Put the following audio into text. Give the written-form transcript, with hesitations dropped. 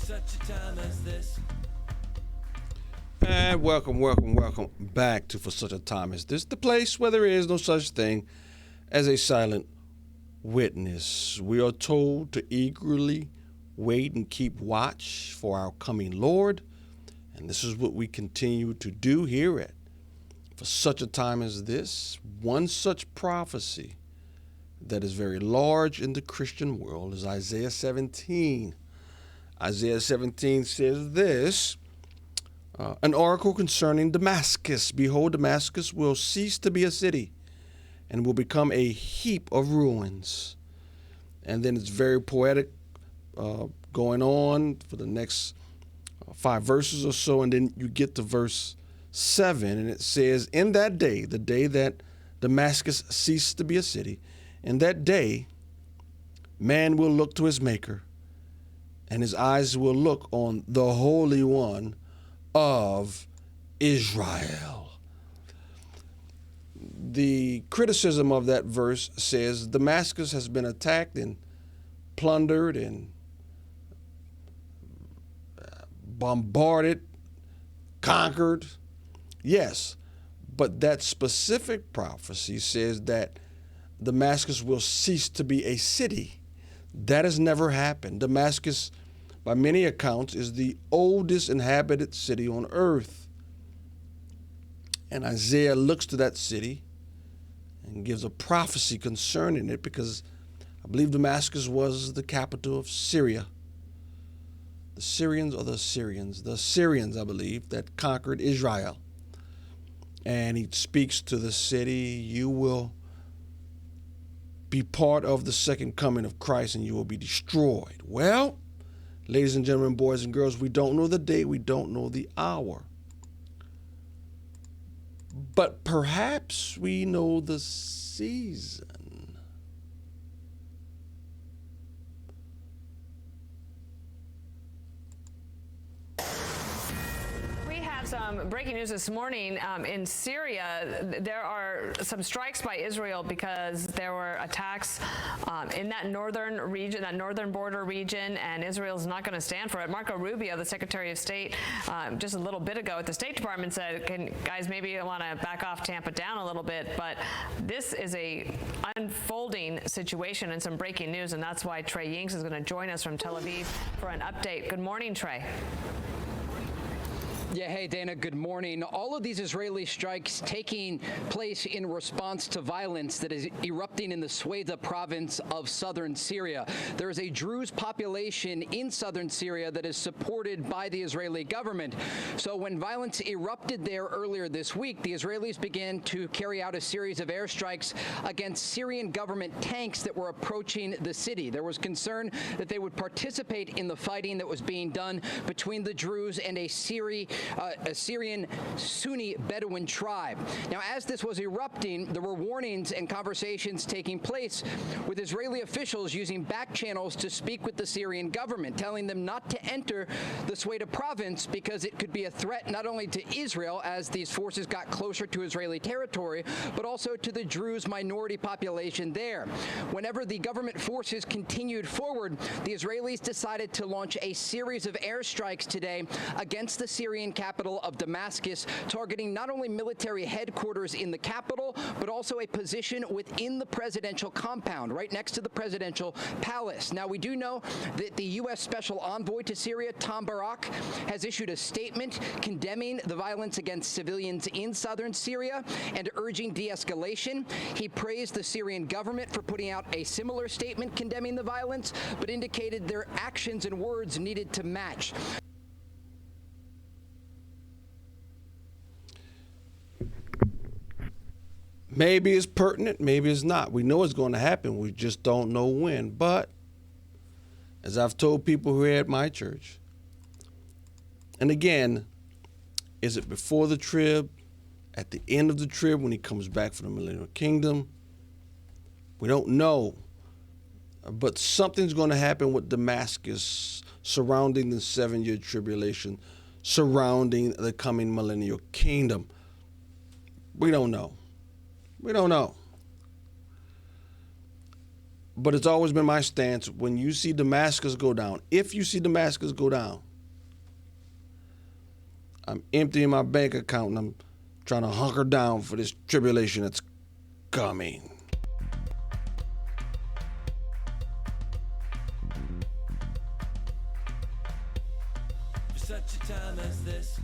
such a time as this. And welcome back to For Such a Time as This, the place where there is no such thing as a silent witness. We are told to eagerly wait and keep watch for our coming Lord, and this is what we continue to do here at For Such a Time as This. One such prophecy that is very large in the Christian world is Isaiah 17. Isaiah 17 says this, an oracle concerning Damascus. Behold, Damascus will cease to be a city and will become a heap of ruins. And then it's very poetic going on for the next 5 verses or so. And then you get to verse 7, and it says, in that day, the day that Damascus ceased to be a city, in that day, man will look to his Maker, and his eyes will look on the Holy One of Israel. The criticism of that verse says Damascus has been attacked and plundered and bombarded, conquered. Yes, but that specific prophecy says that Damascus will cease to be a city. That has never happened. Damascus, by many accounts, is the oldest inhabited city on earth. And Isaiah looks to that city and gives a prophecy concerning it, because I believe Damascus was the capital of Syria. The Syrians or the Assyrians? The Assyrians, I believe, that conquered Israel. And he speaks to the city, you will be part of the second coming of Christ and you will be destroyed. Well, ladies and gentlemen, boys and girls, we don't know the day, we don't know the hour. But perhaps we know the season. Some breaking news this morning in Syria. There are some strikes by Israel because there were attacks in that northern region, that northern border region, and Israel's not going to stand for it. Marco Rubio, the Secretary of State, just a little bit ago at the State Department said, guys, maybe you want to back off, tamp it down a little bit, but this is a unfolding situation and some breaking news, and that's why Trey Yinks is going to join us from Tel Aviv for an update. Good morning, Trey. Yeah, hey, Dana, good morning. All of these Israeli strikes taking place in response to violence that is erupting in the Sweda province of southern Syria. There is a Druze population in southern Syria that is supported by the Israeli government. So when violence erupted there earlier this week, the Israelis began to carry out a series of airstrikes against Syrian government tanks that were approaching the city. There was concern that they would participate in the fighting that was being done between the Druze and a Syrian Sunni Bedouin tribe. Now, as this was erupting, there were warnings and conversations taking place with Israeli officials using back channels to speak with the Syrian government, telling them not to enter the Sweda province because it could be a threat not only to Israel as these forces got closer to Israeli territory, but also to the Druze minority population there. Whenever the government forces continued forward, the Israelis decided to launch a series of airstrikes today against the Syrian capital of Damascus, targeting not only military headquarters in the capital, but also a position within the presidential compound, right next to the presidential palace. Now, we do know that the U.S. Special Envoy to Syria, Tom Barak, has issued a statement condemning the violence against civilians in southern Syria and urging de-escalation. He praised the Syrian government for putting out a similar statement condemning the violence, but indicated their actions and words needed to match. Maybe it's pertinent, maybe it's not. We know it's going to happen, we just don't know when. But as I've told people who are at my church, and again, is it before the trib, at the end of the trib when he comes back for the millennial kingdom? We don't know. But something's going to happen with Damascus surrounding the 7-year tribulation, surrounding the coming millennial kingdom. We don't know. We don't know. But it's always been my stance, when you see Damascus go down, if you see Damascus go down, I'm emptying my bank account and I'm trying to hunker down for this tribulation that's coming. For such a time as this,